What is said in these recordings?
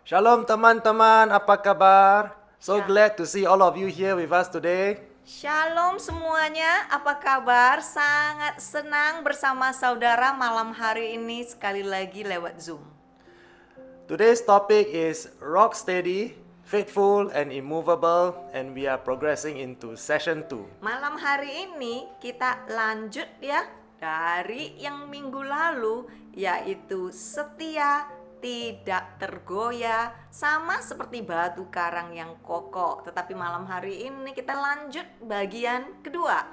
Shalom teman-teman, apa kabar? So Ya. glad to see all of you here with us today. Shalom semuanya, apa kabar? Sangat senang bersama saudara malam hari ini sekali lagi lewat Zoom. Today's topic is rock steady, faithful and immovable, and we are progressing into session 2. Malam hari ini kita lanjut ya dari yang minggu lalu, yaitu setia, tidak tergoyah, sama seperti batu karang yang kokoh. Tetapi malam hari ini kita lanjut bagian kedua.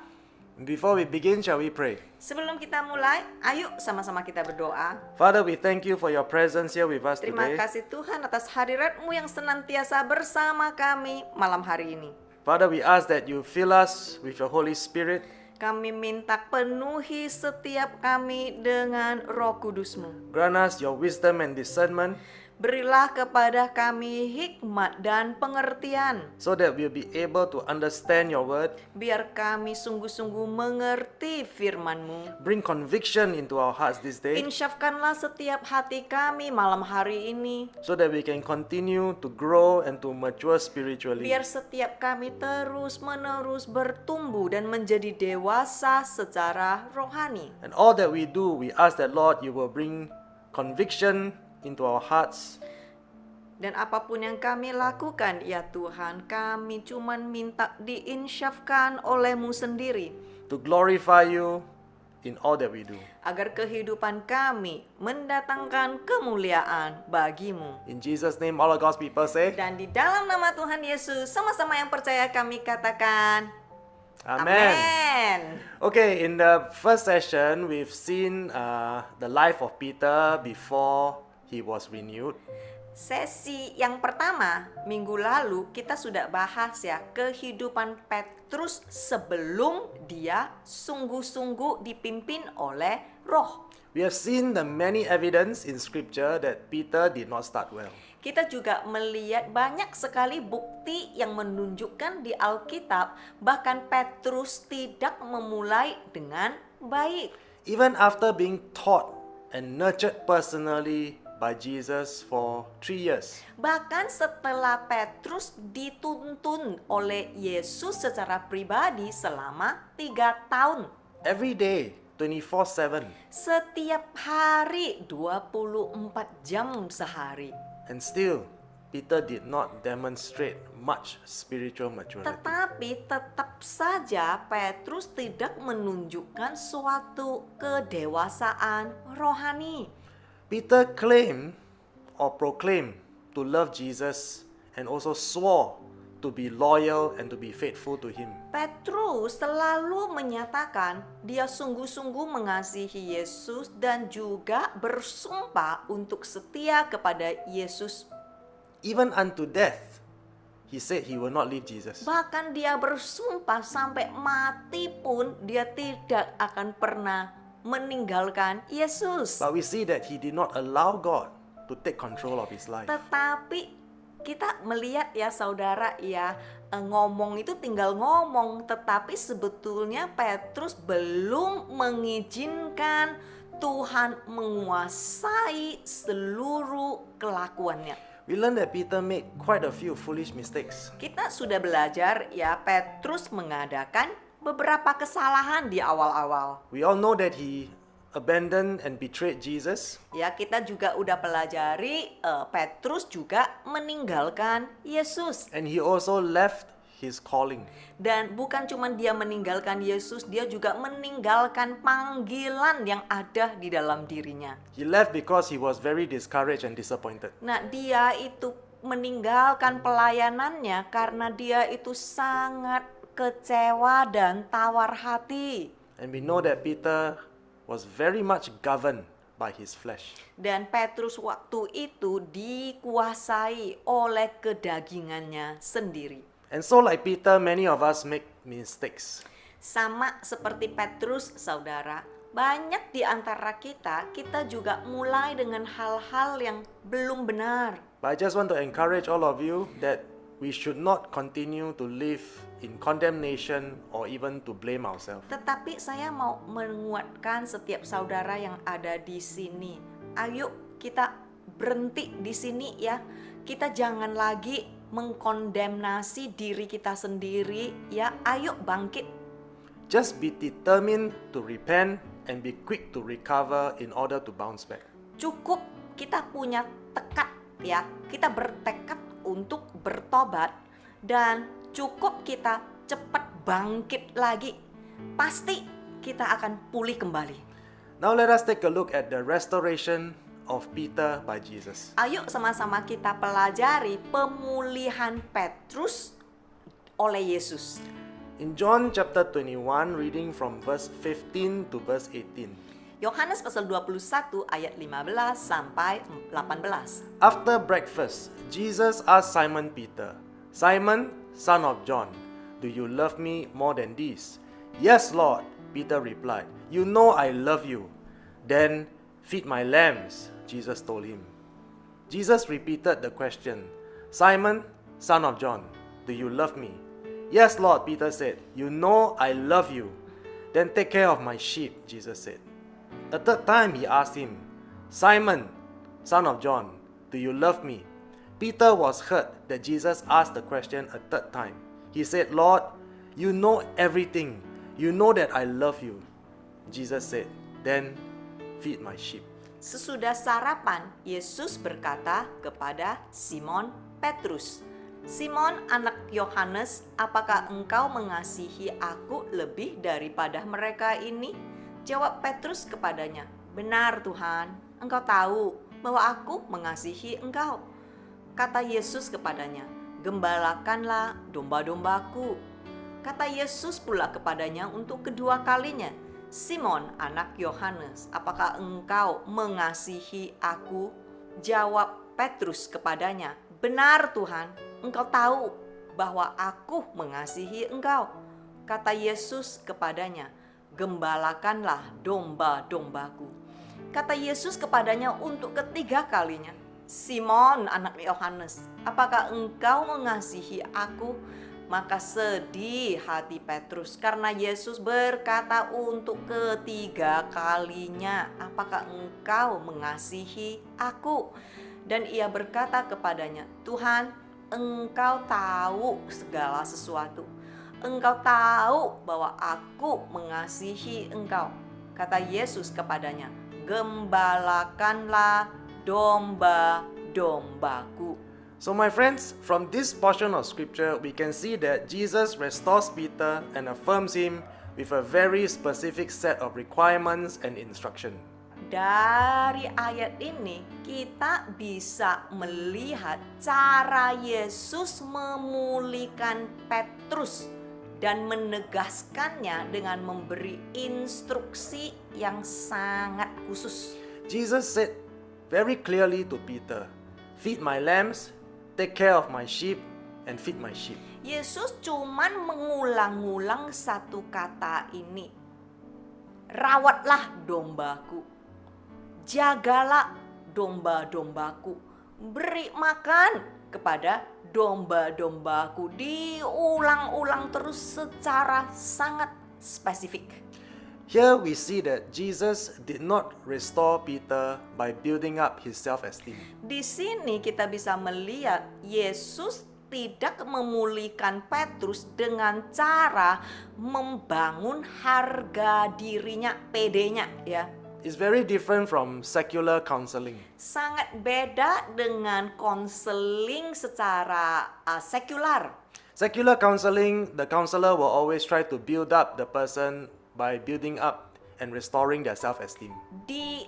Before we begin, shall we pray? Sebelum kita mulai, ayo sama-sama kita berdoa. Father, we thank you for your presence here with us Terima today. kasih Tuhan atas hadirat-Mu yang senantiasa bersama kami malam hari ini. Father, we ask that you fill us with your Holy Spirit. Kami minta penuhi setiap kami dengan Roh Kudus-Mu. Grant us your wisdom and discernment Berilah kepada kami hikmat dan pengertian, so that we'll be able to understand your word, biar kami sungguh-sungguh mengerti firman-Mu. bring conviction into our hearts this day, Insyafkanlah setiap hati kami malam hari ini, so that we can continue to grow and to mature spiritually. biar setiap kami terus-menerus bertumbuh dan menjadi dewasa secara rohani. And all that we do, we ask that Lord, you will bring conviction into our hearts, Dan apapun yang kami lakukan, ya Tuhan, kami cuman minta diinsyafkan oleh-Mu sendiri, to glorify you in all that we do. agar kehidupan kami mendatangkan kemuliaan bagi-Mu. In Jesus' name, all of God's people say, Dan di dalam nama Tuhan Yesus, sama-sama yang percaya kami katakan, Amen. Amen. Okay, in the first session, we've seen the life of Peter before he was renewed. Sesi yang pertama, minggu lalu kita sudah bahas ya kehidupan Petrus sebelum dia sungguh-sungguh dipimpin oleh Roh. We have seen the many evidence in scripture that Peter did not start well. Kita juga melihat banyak sekali bukti yang menunjukkan di Alkitab bahkan Petrus tidak memulai dengan baik. Even after being taught and nurtured personally by Jesus for 3 years. Bahkan setelah Petrus dituntun oleh Yesus secara pribadi selama 3 tahun. Every day, 24/7. Setiap hari 24 jam sehari. And still, Peter did not demonstrate much spiritual maturity. Tetapi tetap saja Petrus tidak menunjukkan suatu kedewasaan rohani. Peter claimed or proclaimed to love Jesus and also swore to be loyal and to be faithful to him. Petrus selalu menyatakan dia sungguh-sungguh mengasihi Yesus dan juga bersumpah untuk setia kepada Yesus. Even unto death, he said he will not leave Jesus. Bahkan dia bersumpah sampai mati pun dia tidak akan pernah meninggalkan Yesus. But we see that he did not allow God to take control of his life. Tetapi kita melihat ya saudara ya, ngomong itu tinggal ngomong, tetapi sebetulnya Petrus belum mengizinkan Tuhan menguasai seluruh kelakuannya. We learned that Peter made quite a few foolish mistakes. Kita sudah belajar ya, Petrus mengadakan beberapa kesalahan di awal-awal. We all know that he abandoned and betrayed Jesus. Ya, kita juga udah pelajari Petrus juga meninggalkan Yesus. And he also left his calling. Dan bukan cuma dia meninggalkan Yesus, dia juga meninggalkan panggilan yang ada di dalam dirinya. He left because he was very discouraged and disappointed. Nah, dia itu meninggalkan pelayanannya karena dia itu sangat kecewa dan tawar hati. And we know that Peter was very much governed by his flesh. Dan Petrus waktu itu dikuasai oleh kedagingannya sendiri. And so like Peter, many of us make mistakes. Sama seperti Petrus, saudara, banyak di antara kita juga mulai dengan hal-hal yang belum benar. But I just want to encourage all of you that we should not continue to live in condemnation or even to blame ourselves. Tetapi saya mau menguatkan setiap saudara yang ada di sini. Ayo kita berhenti di sini ya. kita jangan lagi mengkondemnasi diri kita sendiri ya. Ayo bangkit. Just be determined to repent and be quick to recover in order to bounce back. Cukup kita punya tekad ya. Kita bertekad untuk bertobat dan cukup kita cepat bangkit lagi. Pasti kita akan pulih kembali. Now let us take a look at the restoration of Peter by Jesus. Ayo sama-sama kita pelajari pemulihan Petrus oleh Yesus. In John chapter 21, reading from verse 15 to verse 18. Yohanes pasal 21 ayat 15 sampai 18. After breakfast, Jesus asked Simon Peter, "Simon, son of John, do you love me more than these?" "Yes, Lord," Peter replied. "You know I love you." "Then feed my lambs," Jesus told him. Jesus repeated the question, "Simon, son of John, do you love me?" "Yes, Lord," Peter said. "You know I love you." "Then take care of my sheep," Jesus said. A third time he asked him, "Simon, son of John, do you love me?" Peter was hurt that Jesus asked the question a third time. He said, "Lord, you know everything. You know that I love you." Jesus said, "Then feed my sheep." Sesudah sarapan, Yesus berkata kepada Simon Petrus, "Simon anak Yohanes, apakah engkau mengasihi aku lebih daripada mereka ini?" Jawab Petrus kepadanya, "Benar Tuhan, engkau tahu bahwa aku mengasihi engkau." Kata Yesus kepadanya, "Gembalakanlah domba-dombaku." Kata Yesus pula kepadanya untuk kedua kalinya, "Simon anak Yohanes, apakah engkau mengasihi aku?" Jawab Petrus kepadanya, "Benar Tuhan, engkau tahu bahwa aku mengasihi engkau." Kata Yesus kepadanya, "Gembalakanlah domba-dombaku." Kata Yesus kepadanya untuk ketiga kalinya, "Simon anak Yohanes, apakah engkau mengasihi aku?" Maka sedih hati Petrus karena Yesus berkata untuk ketiga kalinya, "Apakah engkau mengasihi aku?" Dan ia berkata kepadanya, "Tuhan, engkau tahu segala sesuatu. Engkau tahu bahwa aku mengasihi engkau." Kata Yesus kepadanya, "Gembalakanlah domba-dombaku." So my friends, from this portion of scripture, we can see that Jesus restores Peter and affirms him with a very specific set of requirements and instruction. Dari ayat ini kita bisa melihat cara Yesus memulihkan Petrus dan menegaskannya dengan memberi instruksi yang sangat khusus. Jesus said very clearly to Peter, "Feed my lambs, take care of my sheep, and feed my sheep." Yesus cuman mengulang-ulang satu kata ini. "Rawatlah dombaku, jagalah domba-dombaku, beri makan kepada domba-dombaku." Diulang-ulang terus secara sangat spesifik. Here we see that Jesus did not restore Peter by building up his self-esteem. Di sini kita bisa melihat Yesus tidak memulihkan Petrus dengan cara membangun harga dirinya, pedenya ya. It's very different from secular counseling. Sangat beda dengan konseling secara sekular. Secular counseling, the counselor will always try to build up the person by building up and restoring their self-esteem.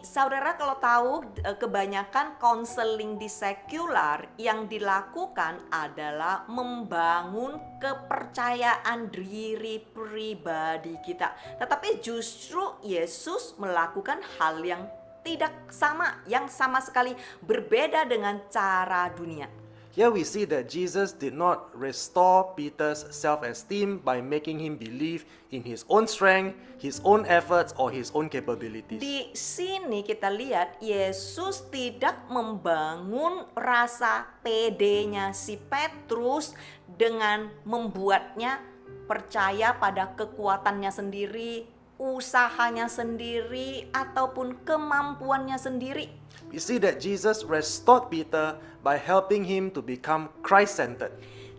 Saudara kalau tahu kebanyakan konseling di sekular yang dilakukan adalah membangun kepercayaan diri pribadi kita. Tetapi justru Yesus melakukan hal yang tidak sama, yang sama sekali berbeda dengan cara dunia. Here we see that Jesus did not restore Peter's self-esteem by making him believe in his own strength, his own efforts, or his own capabilities. Di sini kita lihat Yesus tidak membangun rasa pedenya si Petrus dengan membuatnya percaya pada kekuatannya sendiri, usahanya sendiri, ataupun kemampuannya sendiri. we see that Jesus restored Peter by helping him to become Christ-centered.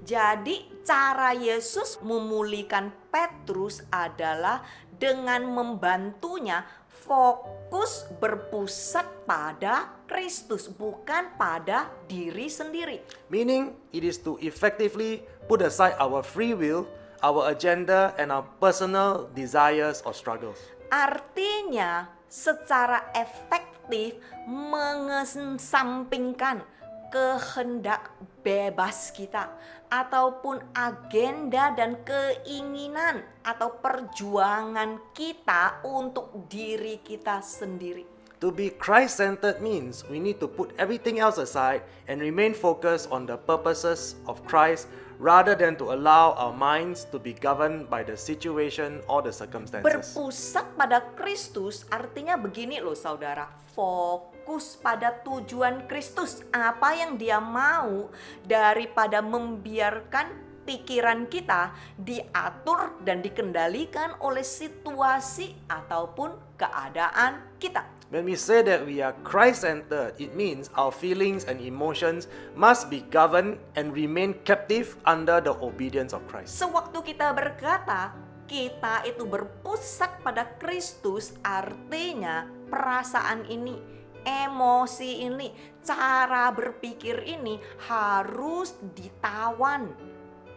Jadi cara Yesus memulihkan Petrus adalah dengan membantunya fokus berpusat pada Kristus, bukan pada diri sendiri. Meaning, it is to effectively put aside our free will, our agenda, and our personal desires or struggles. Artinya, secara efektif mengesampingkan kehendak bebas kita ataupun agenda dan keinginan atau perjuangan kita untuk diri kita sendiri. To be Christ-centered means we need to put everything else aside and remain focused on the purposes of Christ rather than to allow our minds to be governed by the situation or the circumstances. Berpusat pada Kristus artinya begini loh saudara, fokus pada tujuan Kristus, apa yang Dia mau, daripada membiarkan pikiran kita diatur dan dikendalikan oleh situasi ataupun keadaan kita. When we say that we are Christ-centered, it means our feelings and emotions must be governed and remain captive under the obedience of Christ. Sewaktu kita berkata kita itu berpusat pada Kristus, artinya perasaan ini, emosi ini, cara berpikir ini harus ditawan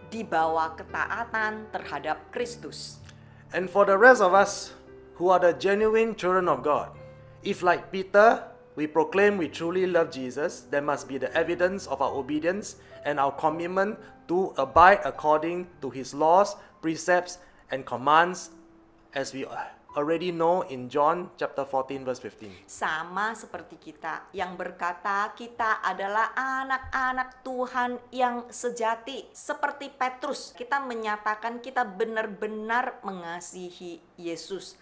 di bawah ketaatan terhadap Kristus. And for the rest of us who are the genuine children of God, if like Peter, we proclaim we truly love Jesus, there must be the evidence of our obedience and our commitment to abide according to His laws, precepts, and commands, as we already know in John chapter 14 verse 15. Sama seperti kita yang berkata kita adalah anak-anak Tuhan yang sejati. Seperti Petrus, kita menyatakan kita benar-benar mengasihi Yesus.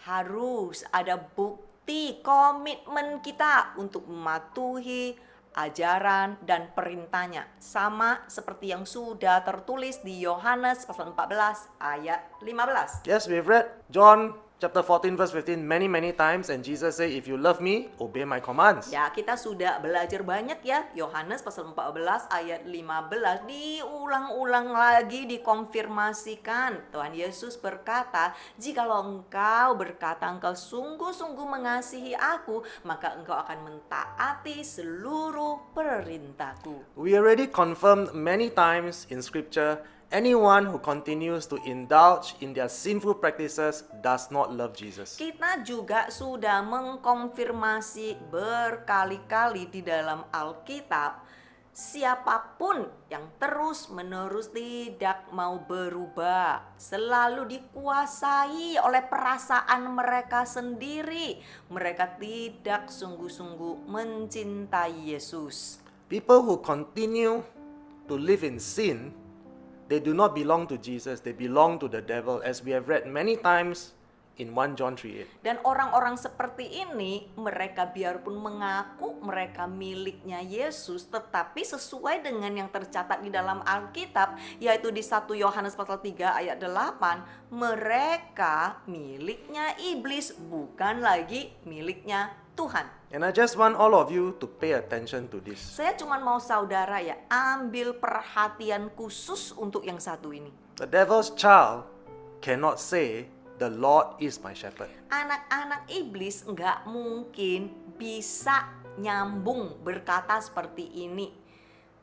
Harus ada bukti komitmen kita untuk mematuhi ajaran dan perintahnya, sama seperti yang sudah tertulis di Yohanes pasal 14 ayat 15. Yes, we've read John chapter 14 verse 15 many times, and Jesus said, if you love me, obey my commands. Ya, kita sudah belajar banyak ya. Yohanes pasal 14 ayat 15 diulang-ulang lagi, dikonfirmasikan. Tuhan Yesus berkata, jikalau engkau berkata engkau sungguh-sungguh mengasihi aku, maka engkau akan mentaati seluruh perintahku. We already confirmed many times in scripture, anyone who continues to indulge in their sinful practices does not love Jesus. Kita juga sudah mengkonfirmasi berkali-kali di dalam Alkitab, siapapun yang terus-menerus tidak mau berubah, selalu dikuasai oleh perasaan mereka sendiri. Mereka tidak sungguh-sungguh mencintai Yesus. People who continue to live in sin, they do not belong to Jesus, they belong to the devil, as we have read many times in 1 John 3:8. Dan orang-orang seperti ini, mereka biarpun mengaku mereka miliknya Yesus, tetapi sesuai dengan yang tercatat di dalam Alkitab, yaitu di 1 Yohanes pasal 3 ayat 8, mereka miliknya iblis, bukan lagi miliknya Tuhan. And I just want all of you to pay attention to this. Saya cuma mau saudara ya, ambil perhatian khusus untuk yang satu ini. The devil's child cannot say, the Lord is my shepherd. Anak-anak iblis nggak mungkin bisa nyambung berkata seperti ini.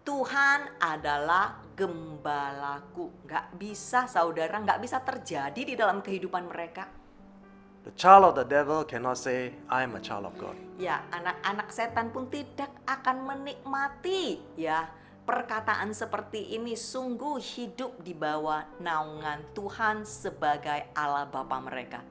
Tuhan adalah gembalaku. Nggak bisa saudara, nggak bisa terjadi di dalam kehidupan mereka. The child of the devil cannot say, I am a child of God. Ya, anak-anak setan pun tidak akan menikmati ya perkataan seperti ini, sungguh hidup di bawah naungan Tuhan sebagai Allah Bapa mereka.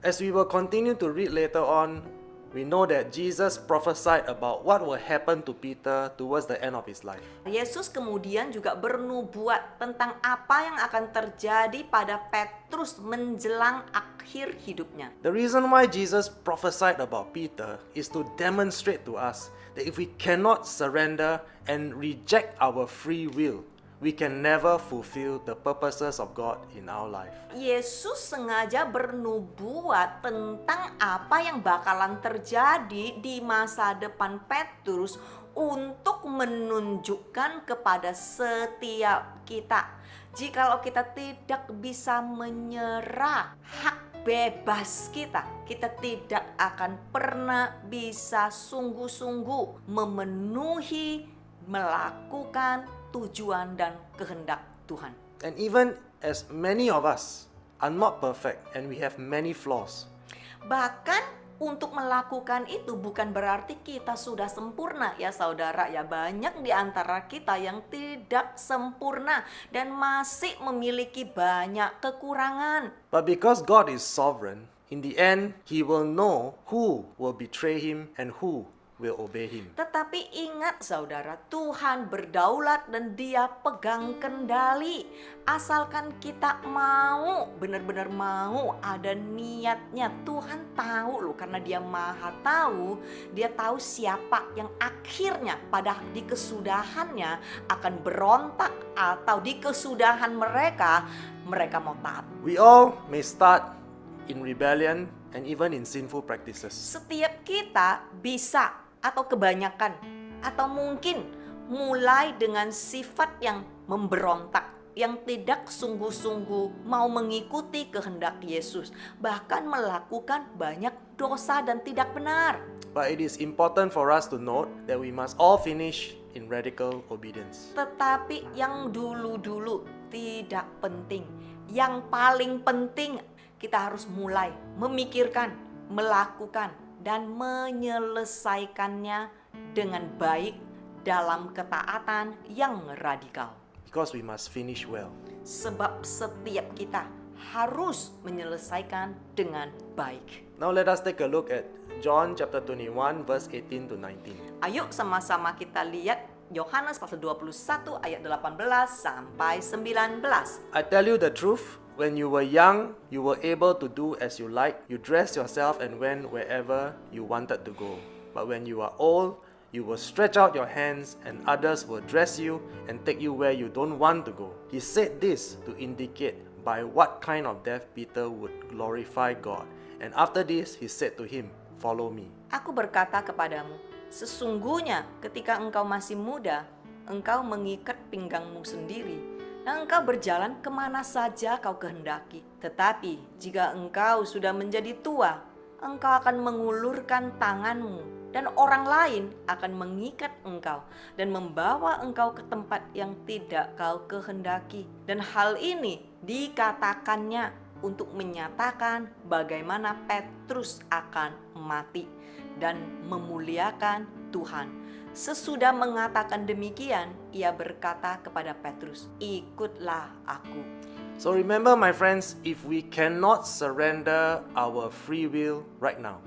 As we will continue to read later on, we know that Jesus prophesied about what will happen to Peter towards the end of his life. Yesus kemudian juga bernubuat tentang apa yang akan terjadi pada Petrus menjelang akhir hidupnya. The reason why Jesus prophesied about Peter is to demonstrate to us that if we cannot surrender and reject our free will, we can never fulfill the purposes of God in our life. Yesus sengaja bernubuat tentang apa yang bakalan terjadi di masa depan Petrus untuk menunjukkan kepada setiap kita. Jikalau kita tidak bisa menyerah hak bebas kita tidak akan pernah bisa sungguh-sungguh memenuhi, melakukan tujuan dan kehendak Tuhan. And even as many of us are not perfect and we have many flaws, Bahkan untuk melakukan itu bukan berarti kita sudah sempurna ya saudara ya. Banyak di antara kita yang tidak sempurna dan masih memiliki banyak kekurangan. but because God is sovereign, in the end, He will know who will betray Him and who will obey Him. Tetapi ingat saudara, Tuhan berdaulat dan Dia pegang kendali. Asalkan kita mau, benar-benar mau, ada niatnya. Tuhan tahu loh, karena Dia maha tahu. Dia tahu siapa yang akhirnya pada di kesudahannya akan berontak, atau di kesudahan mereka mau taat. We all may start in rebellion and even in sinful practices. Setiap kita bisa atau kebanyakan atau mungkin mulai dengan sifat yang memberontak, yang tidak sungguh-sungguh mau mengikuti kehendak Yesus, bahkan melakukan banyak dosa dan tidak benar. But it is important for us to note that we must all finish in radical obedience. Tetapi yang dulu-dulu tidak penting. Yang paling penting kita harus mulai memikirkan, melakukan, dan menyelesaikannya dengan baik dalam ketaatan yang radikal. Because we must finish well. Sebab setiap kita harus menyelesaikan dengan baik. Now let us take a look at John chapter 21 verse 18 to 19. Ayo sama-sama kita lihat Yohanes pasal 21 ayat 18 sampai 19. I tell you the truth, when you were young, you were able to do as you like. You dressed yourself and went wherever you wanted to go. But when you are old, you will stretch out your hands and others will dress you and take you where you don't want to go. He said this to indicate by what kind of death Peter would glorify God. And after this, he said to him, "Follow me." Aku berkata kepadamu, sesungguhnya ketika engkau masih muda, engkau mengikat pinggangmu sendiri, dan engkau berjalan kemana saja kau kehendaki. Tetapi jika engkau sudah menjadi tua, engkau akan mengulurkan tanganmu, dan orang lain akan mengikat engkau dan membawa engkau ke tempat yang tidak kau kehendaki. Dan hal ini dikatakannya untuk menyatakan bagaimana Petrus akan mati dan memuliakan Tuhan. Sesudah mengatakan demikian, ia berkata kepada Petrus, "Ikutlah aku." So remember, my friends, if we cannot surrender our free will right now,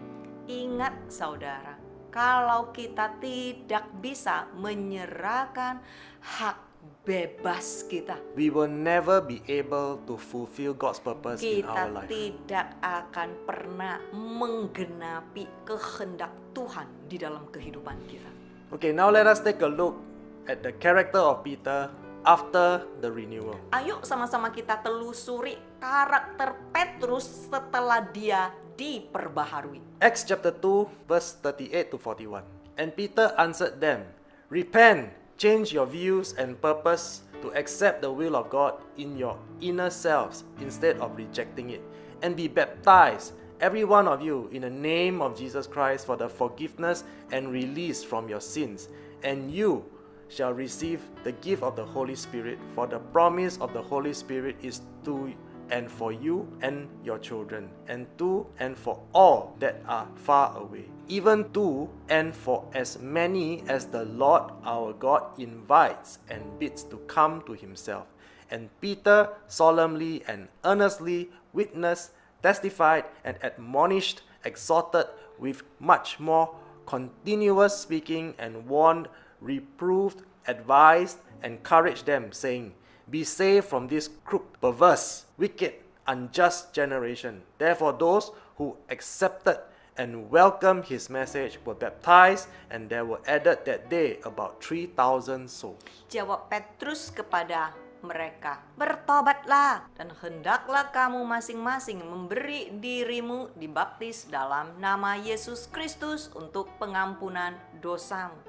Ingat saudara, kalau kita tidak bisa menyerahkan hak bebas kita, we will never be able to fulfill God's purpose in kita our life. tidak akan pernah menggenapi kehendak Tuhan di dalam kehidupan kita. Okay, now let us take a look at the character of Peter after the renewal. Ayo sama-sama kita telusuri karakter Petrus setelah dia diperbaharui. Acts chapter 2 verse 38 to 41. And Peter answered them, "Repent, change your views and purpose to accept the will of God in your inner selves instead of rejecting it, and be baptized, every one of you, in the name of Jesus Christ for the forgiveness and release from your sins, and you shall receive the gift of the Holy Spirit, for the promise of the Holy Spirit is to and for you and your children, and to and for all that are far away, even to and for as many as the Lord our God invites and bids to come to himself." And Peter solemnly and earnestly witnessed, testified, and admonished, exhorted with much more continuous speaking, and warned, reproved, advised, encouraged them, saying, "Be saved from this crooked, perverse, wicked, unjust generation." Therefore those who accepted and welcomed his message were baptized, and there were added that day about 3,000 souls. Jawab Petrus kepada mereka, bertobatlah dan hendaklah kamu masing-masing memberi dirimu dibaptis dalam nama Yesus Kristus untuk pengampunan dosamu.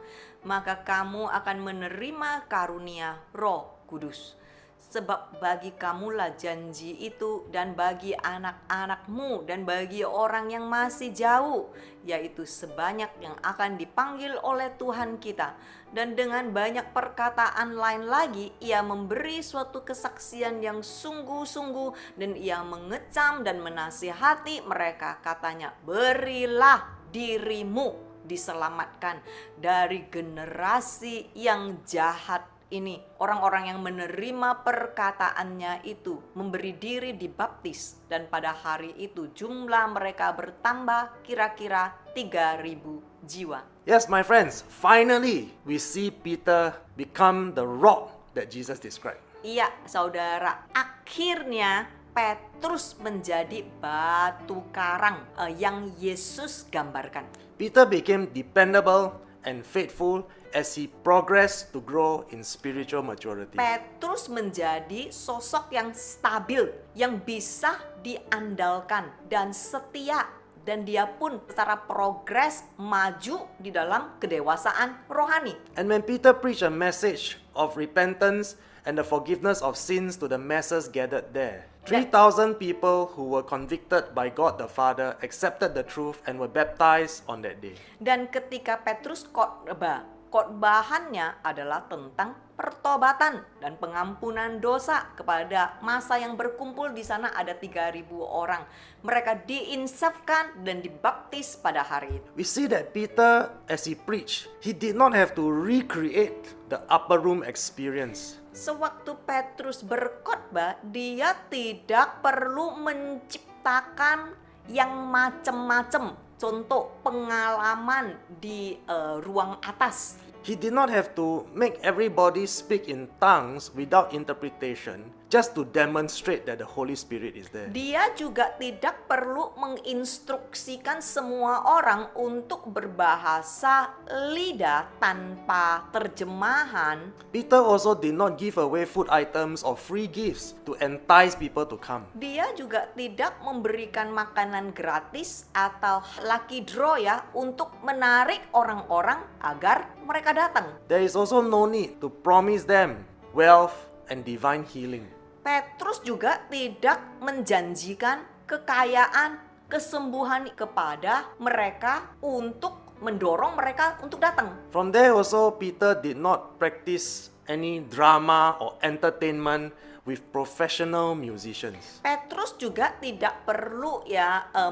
Maka kamu akan menerima karunia Roh Kudus. Sebab bagi kamulah janji itu, dan bagi anak-anakmu, dan bagi orang yang masih jauh, yaitu sebanyak yang akan dipanggil oleh Tuhan kita. Dan dengan banyak perkataan lain lagi, ia memberi suatu kesaksian yang sungguh-sungguh, dan ia mengecam dan menasihati mereka. Katanya, berilah dirimu diselamatkan dari generasi yang jahat ini. Orang-orang yang menerima perkataannya itu memberi diri dibaptis, dan pada hari itu jumlah mereka bertambah kira-kira 3.000 jiwa. Yes, my friends, finally we see Peter become the rock that Jesus described. Iya, saudara, akhirnya Petrus menjadi batu karang yang Yesus gambarkan. Peter became dependable and faithful as he progressed to grow in spiritual maturity. Petrus menjadi sosok yang stabil, yang bisa diandalkan dan setia, dan dia pun secara progres maju di dalam kedewasaan rohani. And when Peter preached a message of repentance and the forgiveness of sins to the masses gathered there, 3,000 people who were convicted by God the Father accepted the truth and were baptized on that day. Dan ketika Petrus khotbahannya adalah tentang pertobatan dan pengampunan dosa kepada massa yang berkumpul di sana, ada 3.000 orang. Mereka diinsafkan dan dibaptis pada hari itu. We see that Peter, as he preached, he did not have to recreate the upper room experience. Sewaktu Petrus berkhotbah, dia tidak perlu menciptakan yang macam-macam. Contoh pengalaman di ruang atas. He did not have to make everybody speak in tongues without interpretation just to demonstrate that the Holy Spirit is there. Dia juga tidak perlu menginstruksikan semua orang untuk berbahasa lidah tanpa terjemahan. Peter also did not give away food items or free gifts to entice people to come. Dia juga tidak memberikan makanan gratis atau lucky draw ya untuk menarik orang-orang agar mereka datang. There is also no need to promise them wealth and divine healing. Petrus juga tidak menjanjikan kekayaan, kesembuhan kepada mereka untuk mendorong mereka untuk datang. From there also, Peter did not practice any drama or entertainment with professional musicians. Petrus juga tidak perlu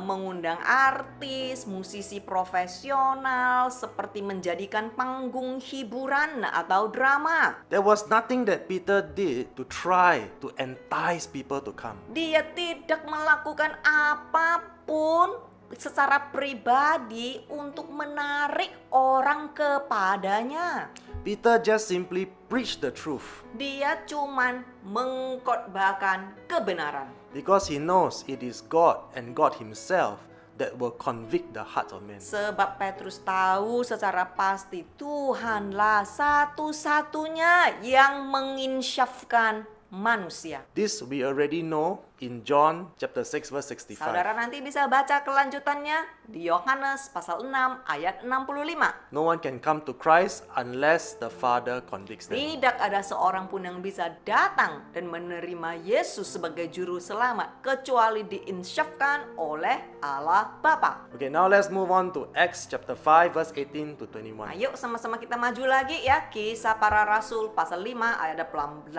mengundang artis, musisi profesional seperti menjadikan panggung hiburan atau drama. There was nothing that Peter did to try to entice people to come. Dia tidak melakukan apapun secara pribadi untuk menarik orang kepadanya. Peter just simply preached the truth Dia cuman mengkhotbahkan kebenaran. because he knows it is God and God himself that will convict the hearts of men. Sebab Petrus tahu secara pasti Tuhanlah satu-satunya yang menginsyafkan manusia. This we already know in John chapter 6 verse 65. Saudara nanti bisa baca kelanjutannya di Yohanes pasal 6 ayat 65. No one can come to Christ unless the Father convicts them. Tidak ada seorang pun yang bisa datang dan menerima Yesus sebagai juru selamat kecuali diinsyafkan oleh Allah Bapa. Okay, now let's move on to Acts chapter 5 verse 18 to 21. Ayo sama-sama kita maju lagi ya. Kisah para Rasul pasal 5 ayat 18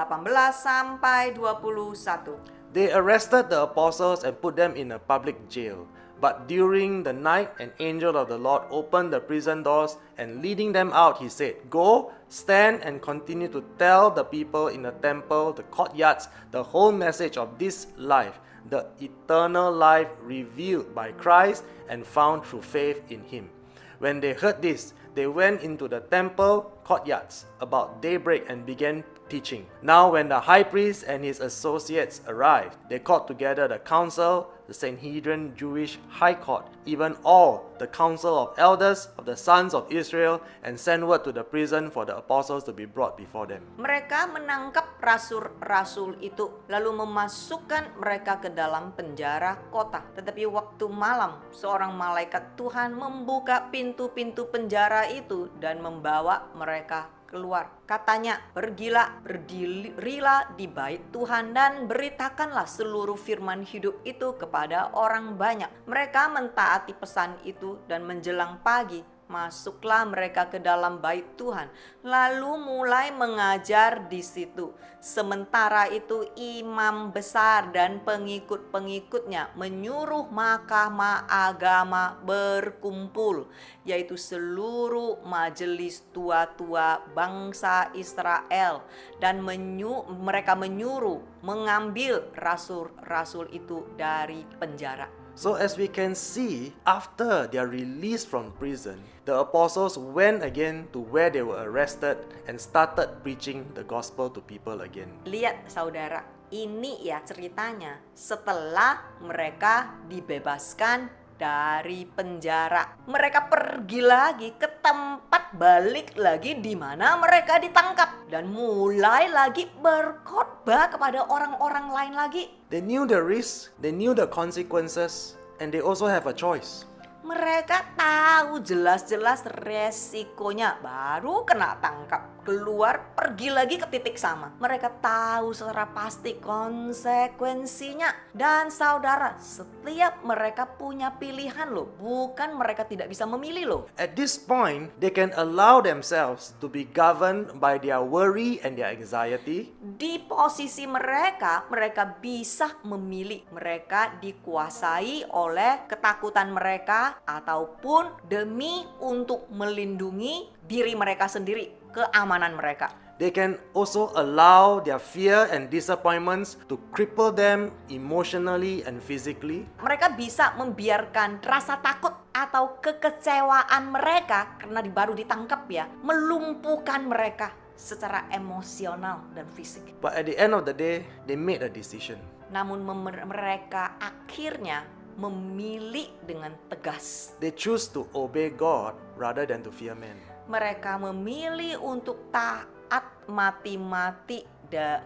sampai 21. They arrested the apostles and put them in a public jail. But during the night, an angel of the Lord opened the prison doors, and leading them out, he said, "Go, stand and continue to tell the people in the temple, the courtyards, the whole message of this life, the eternal life revealed by Christ and found through faith in him." When they heard this, they went into the temple courtyards about daybreak and began teaching. Now when the high priest and his associates arrived, they called together the council, the Sanhedrin Jewish high court, even all the council of elders of the sons of Israel, and sent word to the prison for the apostles to be brought before them. Mereka menangkap rasul-rasul itu, lalu memasukkan mereka ke dalam penjara kota. Tetapi waktu malam, seorang malaikat Tuhan membuka pintu-pintu penjara itu dan membawa mereka keluar. Katanya, pergilah, berdirilah di bait Tuhan dan beritakanlah seluruh firman hidup itu kepada orang banyak. Mereka mentaati pesan itu dan menjelang pagi, masuklah mereka ke dalam bait Tuhan, lalu mulai mengajar di situ. Sementara itu imam besar dan pengikut-pengikutnya menyuruh mahkamah agama berkumpul, yaitu seluruh majelis tua-tua bangsa Israel, dan mereka menyuruh mengambil rasul-rasul itu dari penjara. So as we can see, after their release from prison, the apostles went again to where they were arrested and started preaching the gospel to people again. Lihat saudara, ini ya ceritanya setelah mereka dibebaskan dari penjara. Mereka pergi lagi ke tempat balik lagi di mana mereka ditangkap dan mulai lagi berkhotbah kepada orang-orang lain lagi. They knew the risk, they knew the consequences, and they also have a choice. Mereka tahu jelas-jelas resikonya, baru kena tangkap, keluar, pergi lagi ke titik sama. Mereka tahu secara pasti konsekuensinya. Dan saudara, setiap mereka punya pilihan loh, bukan mereka tidak bisa memilih loh. At this point, they can allow themselves to be governed by their worry and their anxiety. Di posisi mereka bisa memilih. Mereka dikuasai oleh ketakutan mereka ataupun demi untuk melindungi diri mereka sendiri, keamanan mereka. They can also allow their fear and disappointments to cripple them emotionally and physically. Mereka bisa membiarkan rasa takut atau kekecewaan mereka karena baru ditangkap ya, melumpuhkan mereka secara emosional dan fisik. But at the end of the day, they made a decision. Namun mereka akhirnya memilih dengan tegas. They choose to obey God rather than to fear men. Mereka memilih untuk taat mati-mati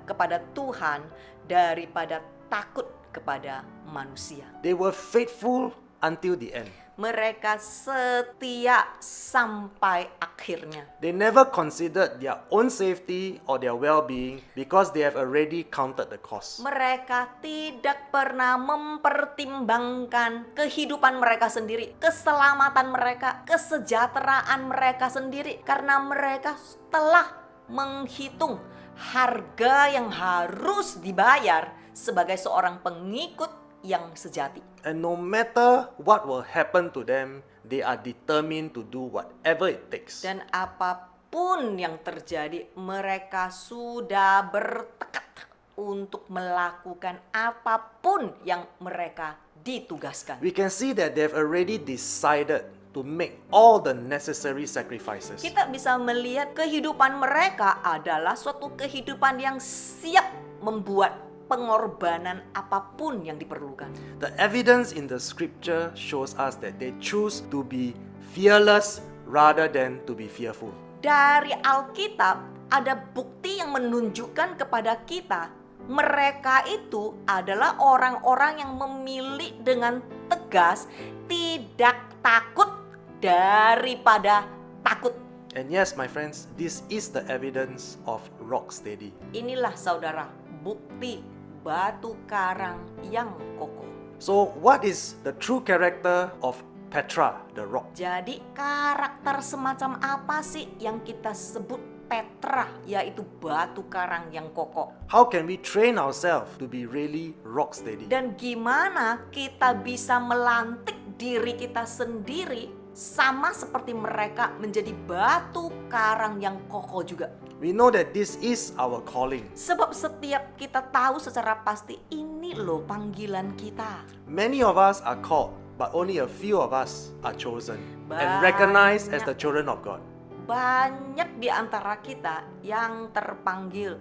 kepada Tuhan daripada takut kepada manusia. They were faithful until the end. Mereka setia sampai akhirnya. They never considered their own safety or their well-being because they have already counted the cost. Mereka tidak pernah mempertimbangkan kehidupan mereka sendiri, keselamatan mereka, kesejahteraan mereka sendiri, karena mereka telah menghitung harga yang harus dibayar sebagai seorang pengikut yang sejati. And no matter what will happen to them, they are determined to do whatever it takes. Dan apapun yang terjadi, mereka sudah bertekad untuk melakukan apapun yang mereka ditugaskan. We can see that they've already decided to make all the necessary sacrifices. Kita bisa melihat kehidupan mereka adalah suatu kehidupan yang siap membuat pengorbanan apapun yang diperlukan. The evidence in the scripture shows us that they choose to be fearless rather than to be fearful. Dari Alkitab ada bukti yang menunjukkan kepada kita mereka itu adalah orang-orang yang memilih dengan tegas tidak takut daripada takut. And yes, my friends, this is the evidence of rock steady. Inilah saudara, bukti batu karang yang kokoh. So what is the true character of Petra, the rock? Jadi karakter semacam apa sih yang kita sebut Petra, yaitu batu karang yang kokoh? How can we train ourselves to be really rock steady? Dan gimana kita bisa melantik diri kita sendiri sama seperti mereka menjadi batu karang yang kokoh juga? We know that this is our calling. Sebab setiap kita tahu secara pasti ini loh panggilan kita. Many of us are called, but only a few of us are chosen and recognized as the children of God. banyak di antara kita yang terpanggil,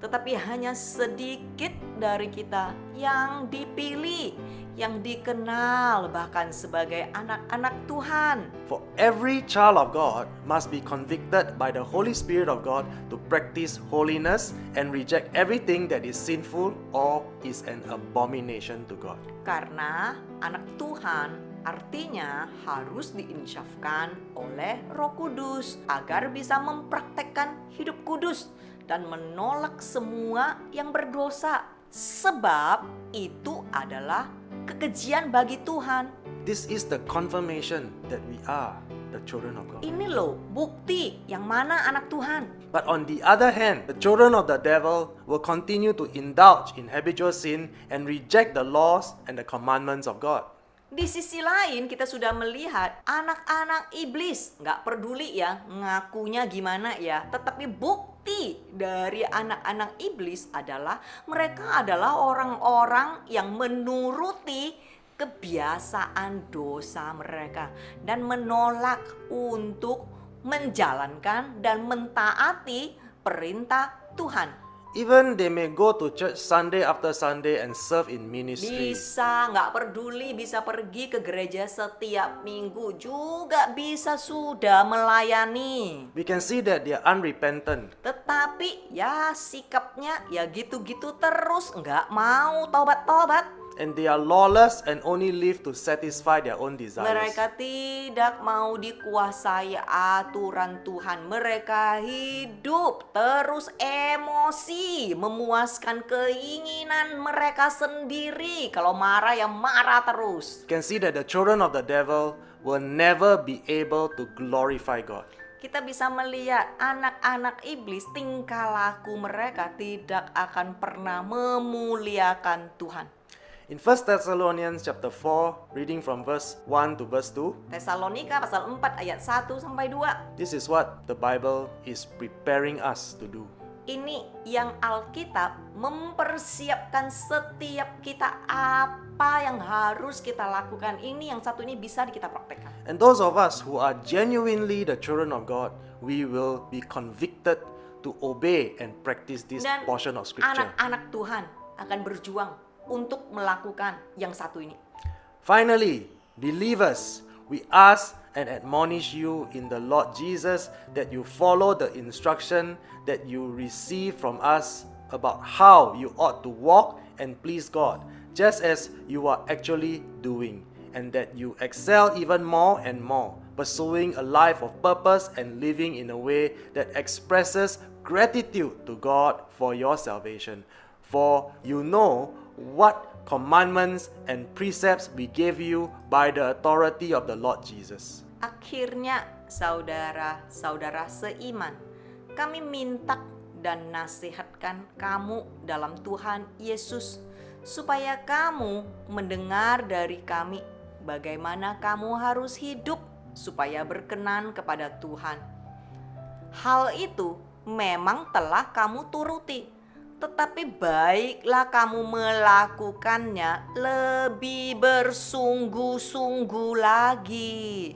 tetapi hanya sedikit dari kita yang dipilih, yang dikenal bahkan sebagai anak-anak Tuhan. For every child of God must be convicted by the Holy Spirit of God to practice holiness and reject everything that is sinful or is an abomination to God. Karena anak Tuhan artinya harus diinsyafkan oleh Roh Kudus agar bisa mempraktekkan hidup kudus dan menolak semua yang berdosa, sebab itu adalah kekejian bagi Tuhan. This is the confirmation that we are the children of God. Ini loh bukti yang mana anak Tuhan. But on the other hand, the children of the devil will continue to indulge in habitual sin and reject the laws and the commandments of God. Di sisi lain kita sudah melihat anak-anak iblis, nggak peduli ya ngakunya gimana ya, tetapi bukti dari anak-anak iblis adalah mereka adalah orang-orang yang menuruti kebiasaan dosa mereka dan menolak untuk menjalankan dan mentaati perintah Tuhan. Even they may go to church Sunday after Sunday and serve in ministry. Bisa, nggak peduli, bisa pergi ke gereja setiap minggu, juga bisa sudah melayani. We can see that they are unrepentant. Tetapi ya sikapnya ya gitu-gitu terus, nggak mau tobat-tobat. And they are lawless and only live to satisfy their own desires. Mereka tidak mau dikuasai aturan Tuhan. Mereka hidup terus emosi, memuaskan keinginan mereka sendiri. Kalau marah ya marah terus. You can see that the children of the devil will never be able to glorify God. Kita bisa melihat anak-anak iblis, tingkah laku mereka tidak akan pernah memuliakan Tuhan. In 1 Thessalonians chapter 4, reading from verse 1 to verse 2, Tesalonika pasal 4 ayat 1 sampai 2. this is what the Bible is preparing us to do. Ini yang Alkitab mempersiapkan setiap kita apa yang harus kita lakukan. Ini yang satu ini bisa kita praktekkan. And those of us who are genuinely the children of God, we will be convicted to obey and practice this Dan portion of scripture. anak-anak Tuhan akan berjuang untuk melakukan yang satu ini. Finally, believers, we ask and admonish you in the Lord Jesus that you follow the instruction that you receive from us about how you ought to walk and please God, just as you are actually doing, and that you excel even more and more, pursuing a life of purpose and living in a way that expresses gratitude to God for your salvation. For you know what commandments and precepts we gave you by the authority of the Lord Jesus. Akhirnya saudara-saudara seiman, kami minta dan nasihatkan kamu dalam Tuhan Yesus, supaya kamu mendengar dari kami bagaimana kamu harus hidup supaya berkenan kepada Tuhan. Hal itu memang telah kamu turuti, tetapi baiklah kamu melakukannya lebih bersungguh-sungguh lagi,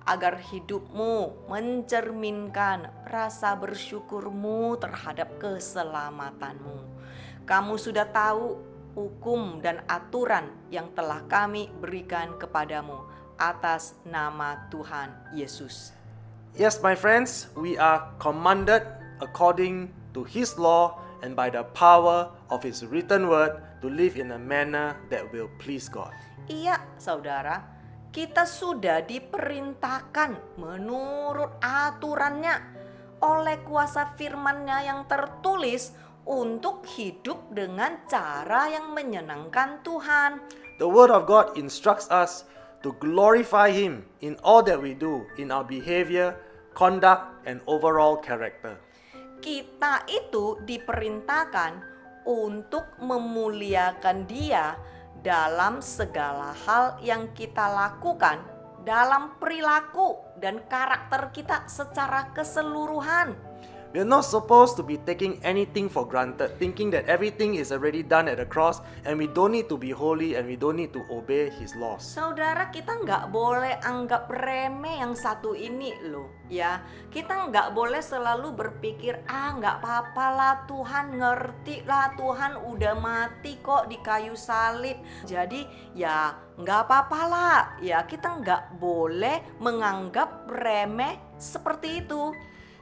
agar hidupmu mencerminkan rasa bersyukurmu terhadap keselamatanmu. Kamu sudah tahu hukum dan aturan yang telah kami berikan kepadamu atas nama Tuhan Yesus. Yes, my friends, we are commanded according to His law and by the power of His written word to live in a manner that will please God. Iya, saudara, kita sudah diperintahkan menurut aturannya oleh kuasa firman-Nya yang tertulis untuk hidup dengan cara yang menyenangkan Tuhan. The word of God instructs us to glorify Him in all that we do, in our behavior, conduct, and overall character. Kita itu diperintahkan untuk memuliakan Dia dalam segala hal yang kita lakukan, dalam perilaku dan karakter kita secara keseluruhan. We are not supposed to be taking anything for granted, thinking that everything is already done at the cross and we don't need to be holy and we don't need to obey His laws. Saudara, kita nggak boleh anggap remeh yang satu ini loh ya. Kita nggak boleh selalu berpikir, nggak apa-apa lah, Tuhan ngerti lah, Tuhan udah mati kok di kayu salib. Jadi ya nggak apa-apa lah ya, kita nggak boleh menganggap remeh seperti itu.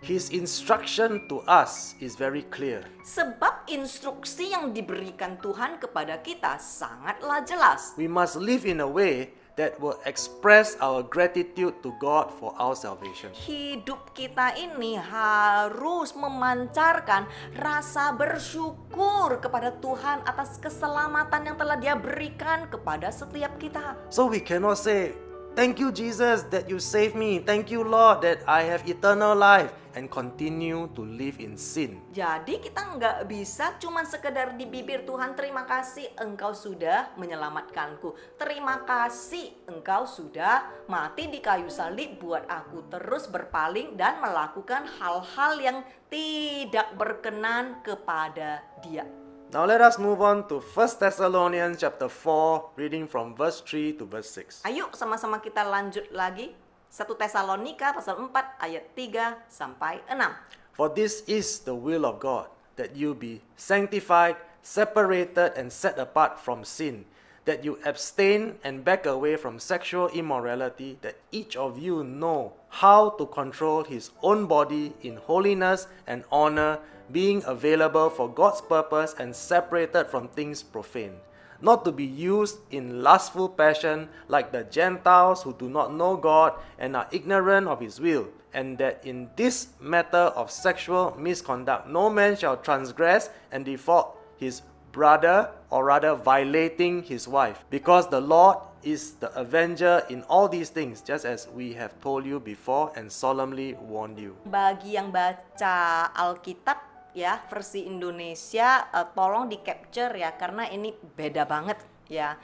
His instruction to us is very clear. Sebab instruksi yang diberikan Tuhan kepada kita sangatlah jelas. We must live in a way that will express our gratitude to God for our salvation. Hidup kita ini harus memancarkan rasa bersyukur kepada Tuhan atas keselamatan yang telah Dia berikan kepada setiap kita. So we cannot say, "Thank you Jesus that you saved me. Thank you Lord that I have eternal life," and continue to live in sin. Jadi kita nggak bisa cuman sekedar di bibir, Tuhan terima kasih Engkau sudah menyelamatkanku. Terima kasih Engkau sudah mati di kayu salib buat aku terus berpaling dan melakukan hal-hal yang tidak berkenan kepada Dia. Now let us move on to 1 Thessalonians chapter 4, reading from verse 3 to verse 6. Ayo sama-sama kita lanjut lagi. 1 Tesalonika pasal 4 ayat 3 sampai 6. For this is the will of God, that you be sanctified, separated, and set apart from sin, that you abstain and back away from sexual immorality, that each of you know how to control his own body in holiness and honor, being available for God's purpose and separated from things profane, not to be used in lustful passion like the Gentiles who do not know God and are ignorant of His will, and that in this matter of sexual misconduct no man shall transgress and default his brother, or rather violating his wife, because the Lord is the avenger in all these things, just as we have told you before and solemnly warned you. Bagi yang baca Alkitab ya versi Indonesia, tolong di capture ya, karena ini beda banget ya.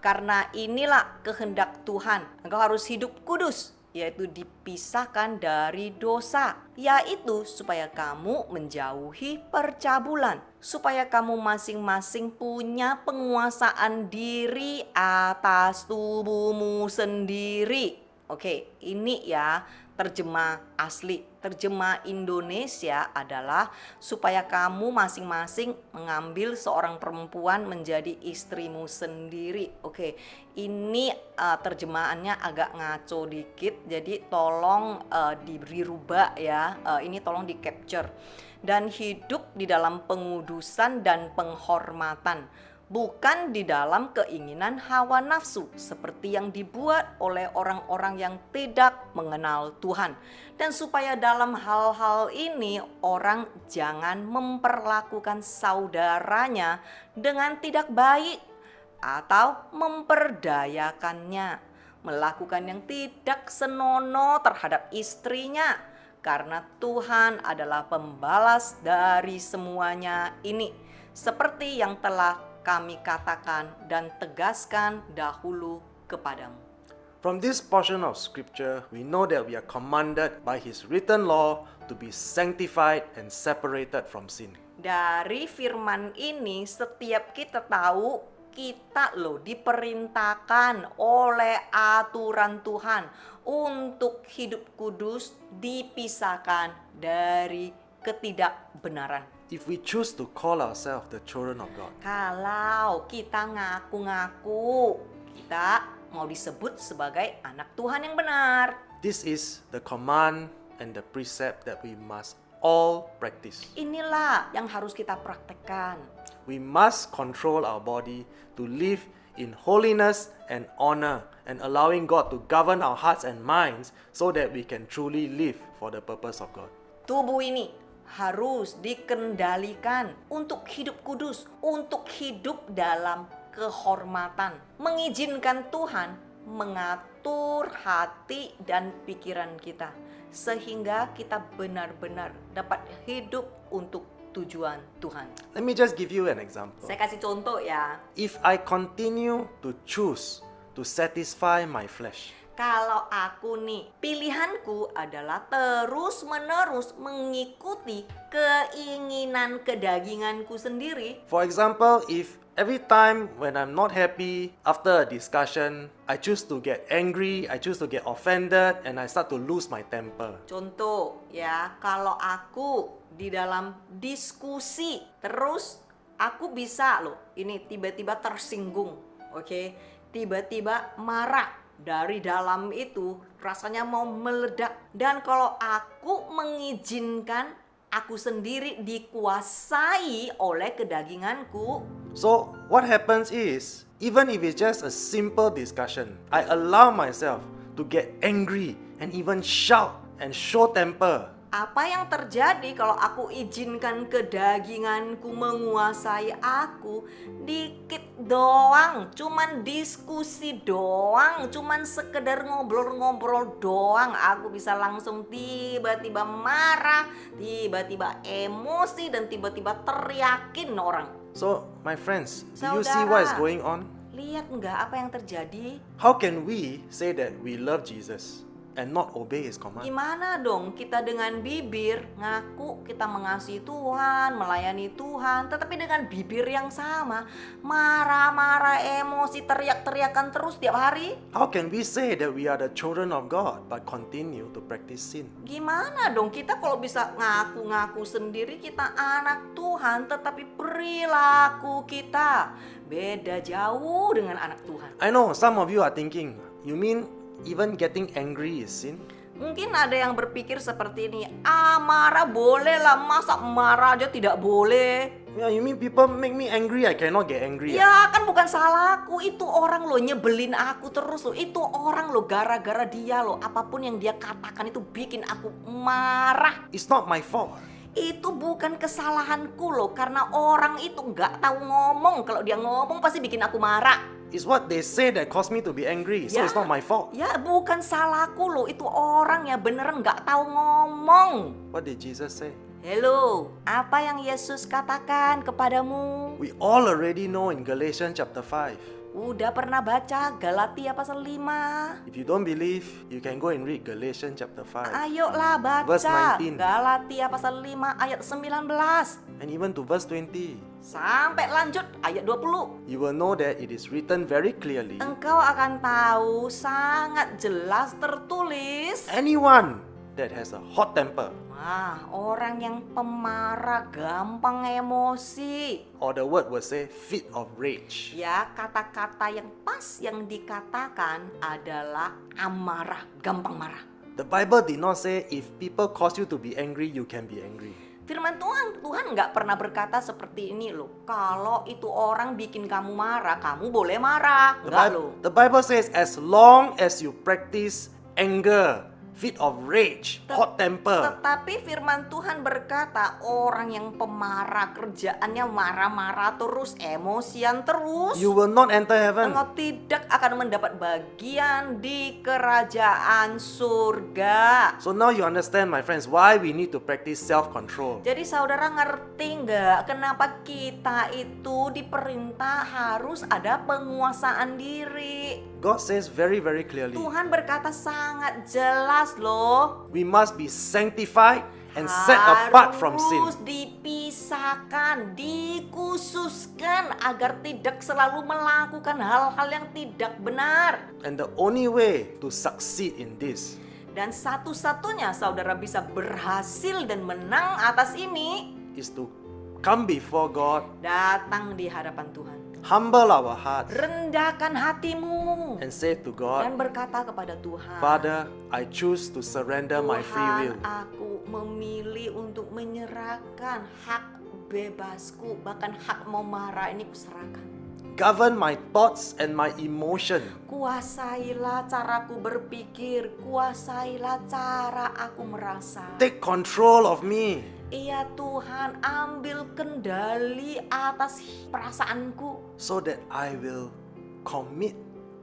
Karena inilah kehendak Tuhan, engkau harus hidup kudus, yaitu dipisahkan dari dosa, yaitu supaya kamu menjauhi percabulan, supaya kamu masing-masing punya penguasaan diri atas tubuhmu sendiri. Oke, ini ya terjemah asli. Terjemah Indonesia adalah supaya kamu masing-masing mengambil seorang perempuan menjadi istrimu sendiri. Oke, ini terjemahannya agak ngaco dikit, jadi tolong dirubah ya. Ini tolong di capture. Dan hidup di dalam pengudusan dan penghormatan, bukan di dalam keinginan hawa nafsu seperti yang dibuat oleh orang-orang yang tidak mengenal Tuhan. Dan supaya dalam hal-hal ini orang jangan memperlakukan saudaranya dengan tidak baik atau memperdayakannya, melakukan yang tidak senonoh terhadap istrinya, karena Tuhan adalah pembalas dari semuanya ini, seperti yang telah kami katakan dan tegaskan dahulu kepadamu. From this portion of scripture, we know that we are commanded by His written law to be sanctified and separated from sin. Dari firman ini setiap kita tahu kita loh diperintahkan oleh aturan Tuhan untuk hidup kudus, dipisahkan dari ketidakbenaran. If we choose to call ourselves the children of God, Kalau kita ngaku-ngaku kita mau disebut sebagai anak Tuhan yang benar, this is the command and the precept that we must all practice. inilah yang harus kita praktekkan. We must control our body to live in holiness and honor, and allowing God to govern our hearts and minds so that we can truly live for the purpose of God. Tubuh ini harus dikendalikan untuk hidup kudus, untuk hidup dalam kehormatan, mengizinkan Tuhan mengatur hati dan pikiran kita, sehingga kita benar-benar dapat hidup untuk tujuan Tuhan. Let me just give you an example. Saya kasih contoh ya. If I continue to choose to satisfy my flesh, Kalau aku nih, pilihanku adalah terus-menerus mengikuti keinginan kedaginganku sendiri. For example, if every time when I'm not happy after a discussion, I choose to get angry, I choose to get offended, and I start to lose my temper. Contoh ya, kalau aku di dalam diskusi terus aku bisa loh, ini tiba-tiba tersinggung, oke? Tiba-tiba marah. Dari dalam itu rasanya mau meledak. Dan kalau aku mengizinkan aku sendiri dikuasai oleh kedaginganku, So what happens is, even if it's just a simple discussion, I allow myself to get angry and even shout and show temper. apa yang terjadi kalau aku izinkan kedaginganku menguasai aku? Dikit doang, cuman diskusi doang, cuman sekedar ngobrol-ngobrol doang, aku bisa langsung tiba-tiba marah, tiba-tiba emosi, dan tiba-tiba teriakin orang. So my friends, do you see what is Saudara, going on? lihat nggak apa yang terjadi? How can we say that we love Jesus and not obey His command? Gimana dong kita dengan bibir ngaku kita mengasihi Tuhan, melayani Tuhan, tetapi dengan bibir yang sama marah-marah, emosi, teriak-teriakan terus tiap hari? How can we say that we are the children of God but continue to practice sin? Gimana dong kita kalau bisa ngaku-ngaku sendiri kita anak Tuhan, tetapi perilaku kita beda jauh dengan anak Tuhan? I know some of you are thinking, you mean even getting angry is sin? Mungkin ada yang berpikir seperti ini, marah boleh lah, masa marah aja tidak boleh? Yeah, you mean people make me angry, I cannot get angry? Ya kan bukan salahku, itu orang lo nyebelin aku terus lo, itu orang lo gara-gara dia lo, apapun yang dia katakan itu bikin aku marah. It's not my fault. Itu bukan kesalahanku lo, karena orang itu nggak tahu ngomong, kalau dia ngomong pasti bikin aku marah. It's what they say that caused me to be angry, so Ya. it's not my fault. Ya bukan salahku lo, itu orang ya beneran nggak tahu ngomong. What did Jesus say? Hello, apa yang Yesus katakan kepadamu? We all already know in Galatians chapter 5. Udah pernah baca Galatia pasal 5? If you don't believe, you can go and read Galatians chapter 5 Ayolah Verse baca 19. Galatia pasal 5 ayat 19 and even to verse 20. sampai lanjut ayat 20. You will know that it is written very clearly. Engkau akan tahu sangat jelas tertulis. Anyone that has a hot temper, Orang yang pemarah, gampang emosi. or the word will say fit of rage. Ya, kata-kata yang pas yang dikatakan adalah amarah, gampang marah. The Bible did not say if people cause you to be angry, you can be angry. Firman Tuhan nggak pernah berkata seperti ini loh. Kalau itu orang bikin kamu marah, kamu boleh marah. Enggak loh. The Bible says as long as you practice anger, fit of rage, hot temper, Tetapi firman Tuhan berkata orang yang pemarah, kerjaannya marah-marah terus, emosian terus, you will not enter heaven. engkau tidak akan mendapat bagian di kerajaan surga. So now you understand, my friends, why we need to practice self-control. Jadi saudara ngerti nggak kenapa kita itu diperintah harus ada penguasaan diri? God says very, very clearly, Tuhan berkata sangat jelas loh. we must be sanctified and set apart from sin. Harus dipisahkan, dikhususkan agar tidak selalu melakukan hal-hal yang tidak benar. And the only way to succeed in this Dan satu-satunya saudara bisa berhasil dan menang atas ini, is to come before God, datang di hadapan Tuhan. humble our hearts, Rendahkan hatimu and say to dan God, berkata kepada Tuhan, Father, I choose to surrender my free will. Tuhan, aku memilih untuk menyerahkan hak bebasku, bahkan hak mau marah ini kuserahkan. Govern my thoughts and my emotion. Kuasailah caraku berpikir, kuasailah cara aku merasa. Take control of me. Iya Tuhan, ambil kendali atas perasaanku, so that I will commit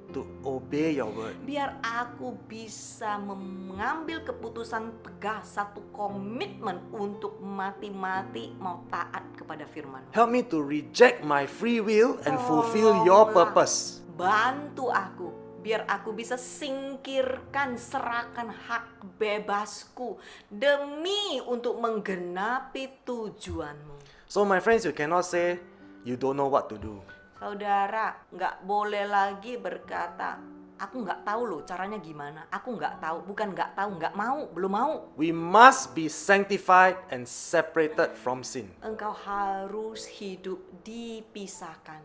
to obey your word. biar aku bisa mengambil keputusan tegas, satu komitmen untuk mati-mati mau taat kepada firman. Help me to reject my free will and fulfill your Tolonglah. purpose. Bantu aku biar aku bisa singkirkan, serahkan hak bebasku demi untuk menggenapi tujuanmu. So my friends, you cannot say you don't know what to do. Saudara, nggak boleh lagi berkata, aku nggak tahu loh caranya gimana. Aku nggak tahu, bukan nggak tahu, nggak mau, belum mau. We must be sanctified and separated from sin. Engkau harus hidup dipisahkan,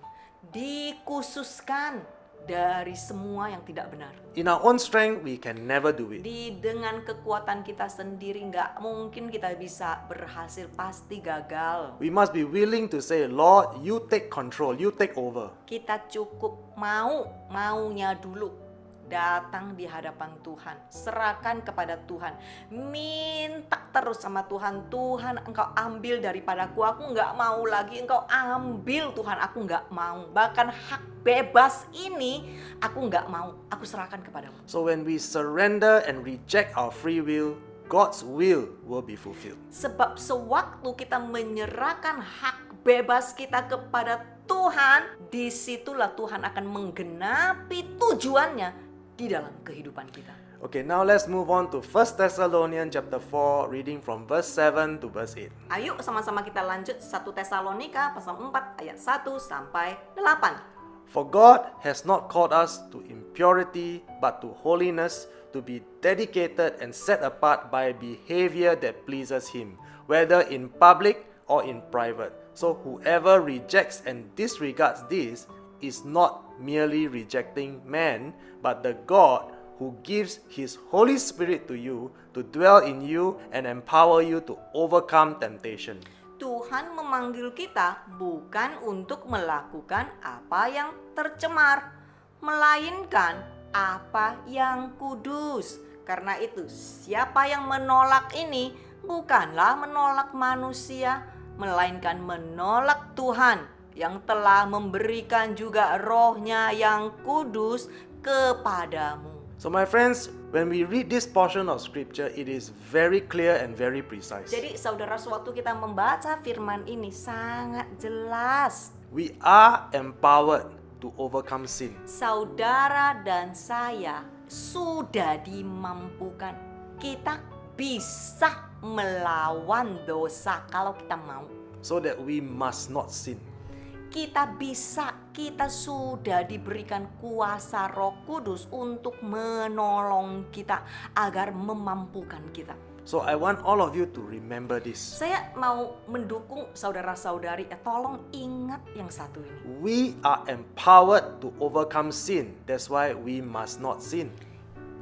dikhususkan dari semua yang tidak benar. In our own strength, we can never do it. Dengan kekuatan kita sendiri nggak mungkin kita bisa berhasil, pasti gagal. We must be willing to say, Lord, you take control, you take over. Kita cukup maunya dulu. Datang di hadapan Tuhan, serahkan kepada Tuhan, minta terus sama Tuhan. Tuhan, engkau ambil daripadaku, aku nggak mau lagi. Engkau ambil Tuhan, aku nggak mau. Bahkan hak bebas ini aku nggak mau, aku serahkan kepadamu. So when we surrender and reject our free will, God's will be fulfilled. Sebab sewaktu kita menyerahkan hak bebas kita kepada Tuhan, disitulah Tuhan akan menggenapi tujuannya di dalam kehidupan kita. Okay, now let's move on to 1 Thessalonians chapter 4, reading from verse 7 to verse 8. Ayo sama-sama kita lanjut 1 Tesalonika pasal 4 ayat 1 sampai 8. For God has not called us to impurity, but to holiness, to be dedicated and set apart by behavior that pleases Him, whether in public or in private. So whoever rejects and disregards this is not merely rejecting man, but the God who gives His Holy Spirit to you to dwell in you and empower you to overcome temptation. Tuhan memanggil kita bukan untuk melakukan apa yang tercemar, melainkan apa yang kudus. Karena itu, siapa yang menolak ini bukanlah menolak manusia, melainkan menolak Tuhan yang telah memberikan juga rohnya yang kudus kepadamu. So my friends, when we read this portion of scripture, it is very clear and very precise. Jadi saudara, sewaktu kita membaca firman ini sangat jelas. We are empowered to overcome sin. Saudara dan saya sudah dimampukan. Kita bisa melawan dosa kalau kita mau. So that we must not sin. Kita sudah diberikan kuasa Roh Kudus untuk menolong kita agar memampukan kita. So I want all of you to remember this. Saya mau mendukung saudara-saudari, tolong ingat yang satu ini. We are empowered to overcome sin. That's why we must not sin.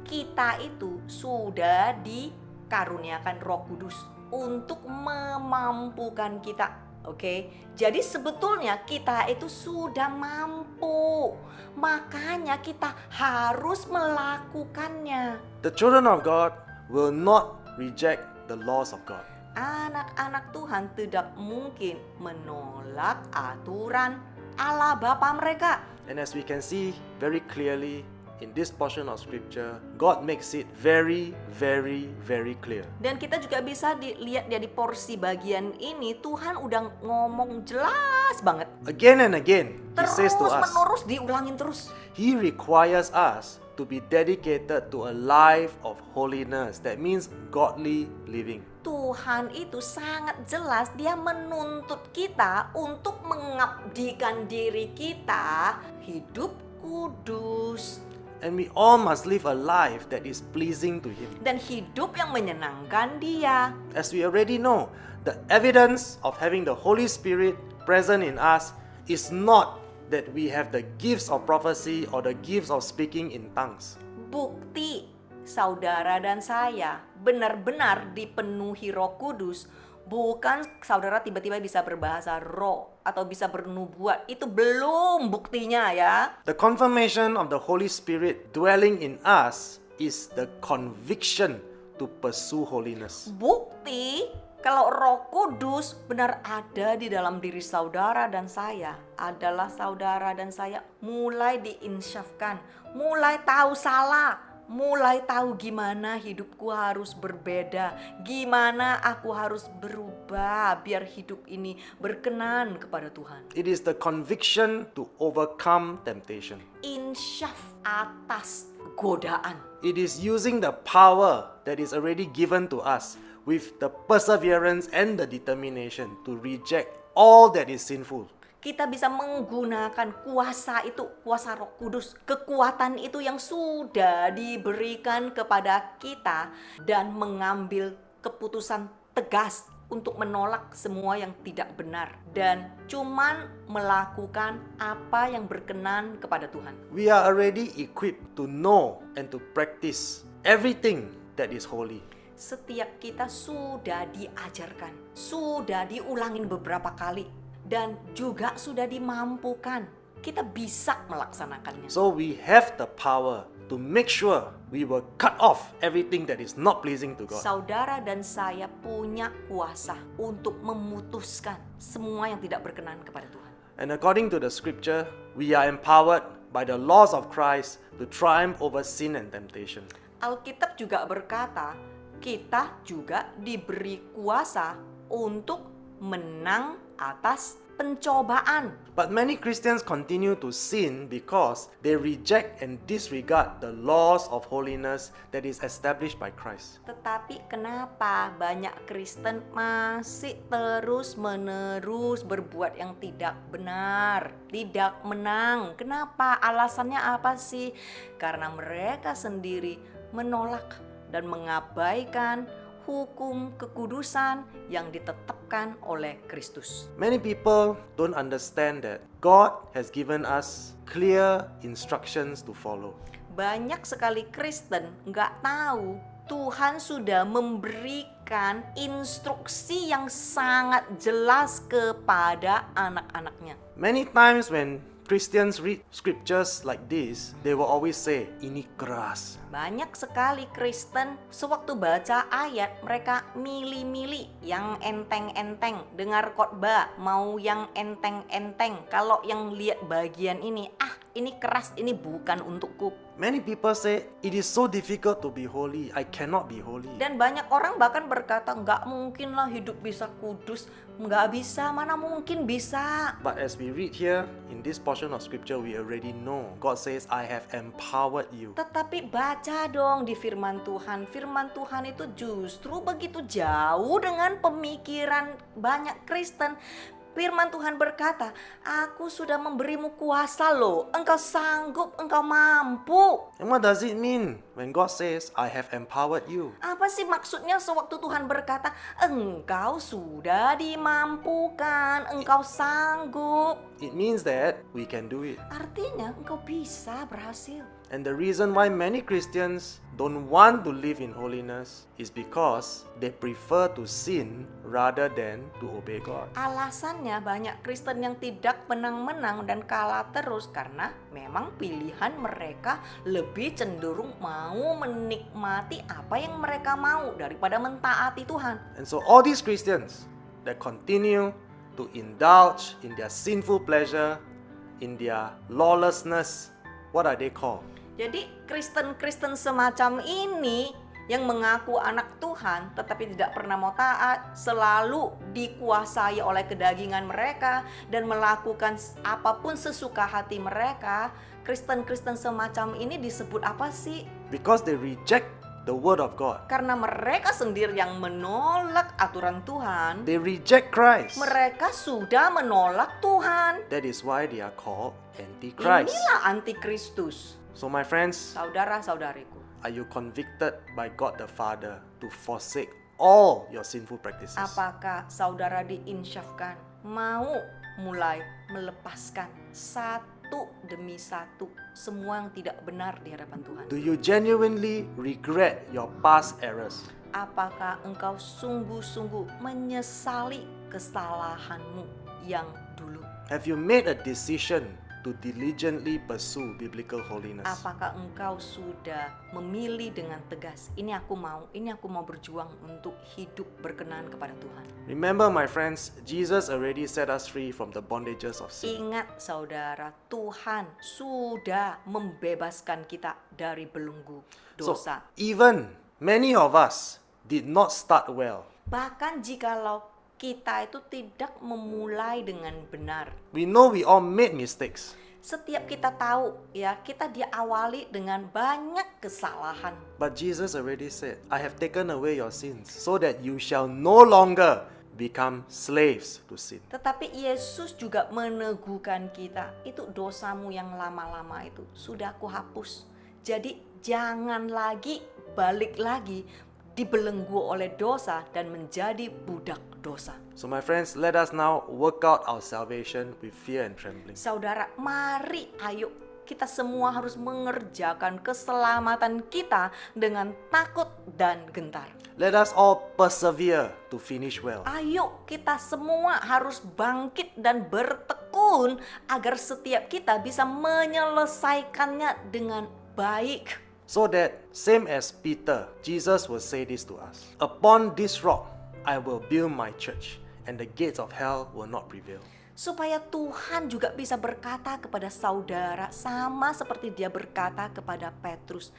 Kita itu sudah dikaruniakan Roh Kudus untuk memampukan kita. Oke, jadi sebetulnya kita itu sudah mampu, makanya kita harus melakukannya. The children of God will not reject the laws of God. Anak-anak Tuhan tidak mungkin menolak aturan Allah Bapa mereka. And as we can see very clearly in this portion of scripture, God makes it very, very, very clear. Dan kita juga bisa dilihat dari porsi bagian ini, Tuhan udah ngomong jelas banget. Again and again, He Terus says to us, menerus diulangin terus. He requires us to be dedicated to a life of holiness. That means godly living. Tuhan itu sangat jelas, dia menuntut kita untuk mengabdikan diri kita hidup kudus. And we all must live a life that is pleasing to Him. Dan hidup yang menyenangkan dia. As we already know, the evidence of having the Holy Spirit present in us is not that we have the gifts of prophecy or the gifts of speaking in tongues. Bukti saudara dan saya benar-benar dipenuhi Roh Kudus, bukan saudara tiba-tiba bisa berbahasa roh atau bisa bernubuat. Itu belum buktinya ya. The confirmation of the Holy Spirit dwelling in us is the conviction to pursue holiness. Bukti kalau Roh Kudus benar ada di dalam diri saudara dan saya adalah saudara dan saya mulai diinsyafkan, mulai tahu salah, mulai tahu gimana hidupku harus berbeda, gimana aku harus berubah biar hidup ini berkenan kepada Tuhan. It is the conviction to overcome temptation. Insyaf atas godaan. It is using the power that is already given to us with the perseverance and the determination to reject all that is sinful. Kita bisa menggunakan kuasa itu, kuasa Roh Kudus, kekuatan itu yang sudah diberikan kepada kita dan mengambil keputusan tegas untuk menolak semua yang tidak benar dan cuman melakukan apa yang berkenan kepada Tuhan. We are already equipped to know and to practice everything that is holy. Setiap kita sudah diajarkan, sudah diulangin beberapa kali dan juga sudah dimampukan. Kita bisa melaksanakannya. So we have the power to make sure we will cut off everything that is not pleasing to God. Saudara dan saya punya kuasa untuk memutuskan semua yang tidak berkenan kepada Tuhan. And according to the scripture, we are empowered by the laws of Christ to triumph over sin and temptation. Alkitab juga berkata, kita juga diberi kuasa untuk menang atas pencobaan. But many Christians continue to sin because they reject and disregard the laws of holiness that is established by Christ. Tetapi kenapa banyak Kristen masih terus-menerus berbuat yang tidak benar, tidak menang? Kenapa? Alasannya apa sih? Karena mereka sendiri menolak dan mengabaikan hukum kekudusan yang ditetapkan oleh Kristus. Many people don't understand that God has given us clear instructions to follow. Banyak sekali Kristen nggak tahu Tuhan sudah memberikan instruksi yang sangat jelas kepada anak-anaknya. Many times when Christians read scriptures like this, they will always say, ini keras. Banyak sekali Kristen sewaktu baca ayat mereka milih-milih yang enteng-enteng. Dengar khotbah mau yang enteng-enteng. Kalau yang lihat bagian ini, ini keras, ini bukan untukku. Many people say, it is so difficult to be holy, I cannot be holy. Dan banyak orang bahkan berkata, nggak mungkin lah hidup bisa kudus. Nggak bisa, mana mungkin bisa. But as we read here, in this portion of scripture, we already know. God says, I have empowered you. Tetapi baca dong di firman Tuhan. Firman Tuhan itu justru begitu jauh dengan pemikiran banyak Kristen. Firman Tuhan berkata, aku sudah memberimu kuasa loh. Engkau sanggup, engkau mampu. And what does it mean when God says, I have empowered you? Apa sih maksudnya sewaktu Tuhan berkata, engkau sudah dimampukan, engkau sanggup. It means that we can do it. Artinya engkau bisa berhasil. And the reason why many Christians don't want to live in holiness is because they prefer to sin rather than to obey God. Alasannya banyak Kristen yang tidak menang-menang dan kalah terus karena memang pilihan mereka lebih cenderung mau menikmati apa yang mereka mau daripada mentaati Tuhan. And so all these Christians that continue to indulge in their sinful pleasure, in their lawlessness, what are they called? Jadi Kristen-Kristen semacam ini yang mengaku anak Tuhan tetapi tidak pernah mau taat, selalu dikuasai oleh kedagingan mereka dan melakukan apapun sesuka hati mereka. Kristen-Kristen semacam ini disebut apa sih? Because they reject the word of God. Karena mereka sendiri yang menolak aturan Tuhan. They reject Christ. Mereka sudah menolak Tuhan. That is why they are called Antichrist. Inilah antikristus. So my friends, Saudara-saudariku, are you convicted by God the Father to forsake all your sinful practices? apakah saudara diinsyafkan mau mulai melepaskan satu demi satu semua yang tidak benar di hadapan Tuhan? Do you genuinely regret your past errors? Apakah engkau sungguh-sungguh menyesali kesalahanmu yang dulu? Have you made a decision to diligently pursue biblical holiness? Apakah engkau sudah memilih dengan tegas, ini aku mau berjuang untuk hidup berkenan kepada Tuhan. Remember, my friends, Jesus already set us free from the bondages of sin. Ingat saudara, Tuhan sudah membebaskan kita dari belenggu So, dosa. even many of us did not start well. Bahkan jikalau kita itu tidak memulai dengan benar. We know we all made mistakes. Setiap kita tahu ya, kita diawali dengan banyak kesalahan. But Jesus already said, I have taken away your sins so that you shall no longer become slaves to sin. Tetapi Yesus juga meneguhkan kita, itu dosamu yang lama-lama itu sudah aku hapus. Jadi jangan lagi balik lagi dibelenggu oleh dosa dan menjadi budak dosa. So my friends, let us now work out our salvation with fear and trembling. Saudara, mari ayo kita semua harus mengerjakan keselamatan kita dengan takut dan gentar. Let us all persevere to finish well. Ayo kita semua harus bangkit dan bertekun agar setiap kita bisa menyelesaikannya dengan baik. So that, same as Peter, Jesus will say this to us. Upon this rock, I will build my church, and the gates of hell will not prevail. Supaya Tuhan juga bisa berkata kepada saudara, sama seperti dia berkata kepada Petrus,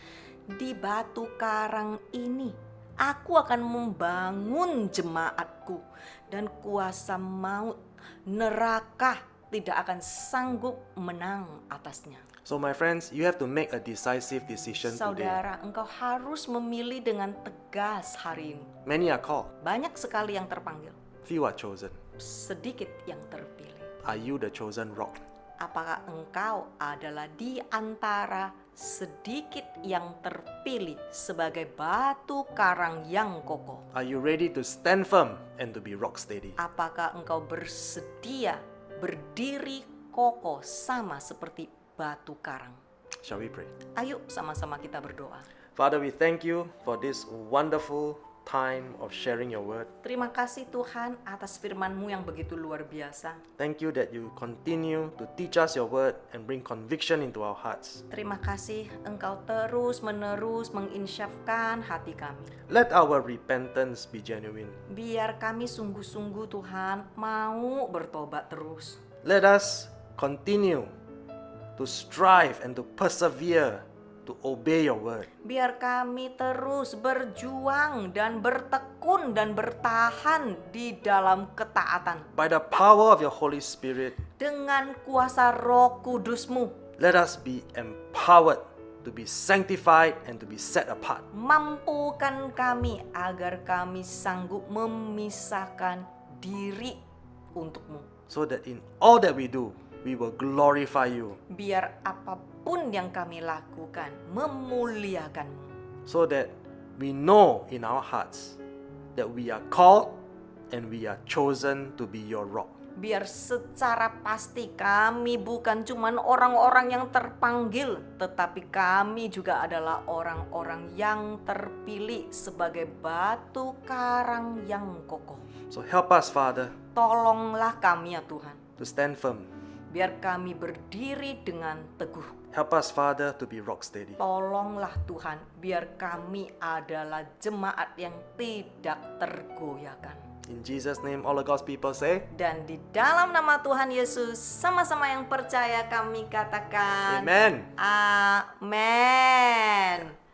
di batu karang ini aku akan membangun jemaatku, dan kuasa maut, neraka tidak akan sanggup menang atasnya. So my friends, you have to make a decisive decision today. Saudara, engkau harus memilih dengan tegas hari ini. Many are called, Banyak sekali yang terpanggil, few are chosen. sedikit yang terpilih. Are you the chosen rock? Apakah engkau adalah di antara sedikit yang terpilih sebagai batu karang yang kokoh? Are you ready to stand firm and to be rock steady? Apakah engkau bersedia berdiri kokoh sama seperti batu karang? Shall we pray? Ayo sama-sama kita berdoa. Father, we thank you for this wonderful time of sharing your word. Terima kasih Tuhan atas firman-Mu yang begitu luar biasa. Thank you that you continue to teach us your word and bring conviction into our hearts. Terima kasih Engkau terus-menerus menginsyafkan hati kami. Let our repentance be genuine. Biar kami sungguh-sungguh Tuhan mau bertobat terus. Let us continue to strive and to persevere to obey your word. Biar kami terus berjuang dan bertekun dan bertahan di dalam ketaatan. By the power of your Holy Spirit, Dengan kuasa Roh Kudus-Mu, let us be empowered to be sanctified and to be set apart. mampukan kami agar kami sanggup memisahkan diri untuk-Mu. So that in all that we do, we will glorify you. Biar apapun yang kami lakukan memuliakan-Mu. So that we know in our hearts that we are called and we are chosen to be your rock. Biar secara pasti kami bukan cuman orang-orang yang terpanggil, tetapi kami juga adalah orang-orang yang terpilih sebagai batu karang yang kokoh. So help us, Father, Tolonglah kami ya Tuhan, to stand firm. biar kami berdiri dengan teguh. Help us, Father, to be rock steady. Tolonglah Tuhan, biar kami adalah jemaat yang tidak tergoyahkan. In Jesus' name, all of God's people say, Dan di dalam nama Tuhan Yesus, sama-sama yang percaya kami katakan, Amen. Amen.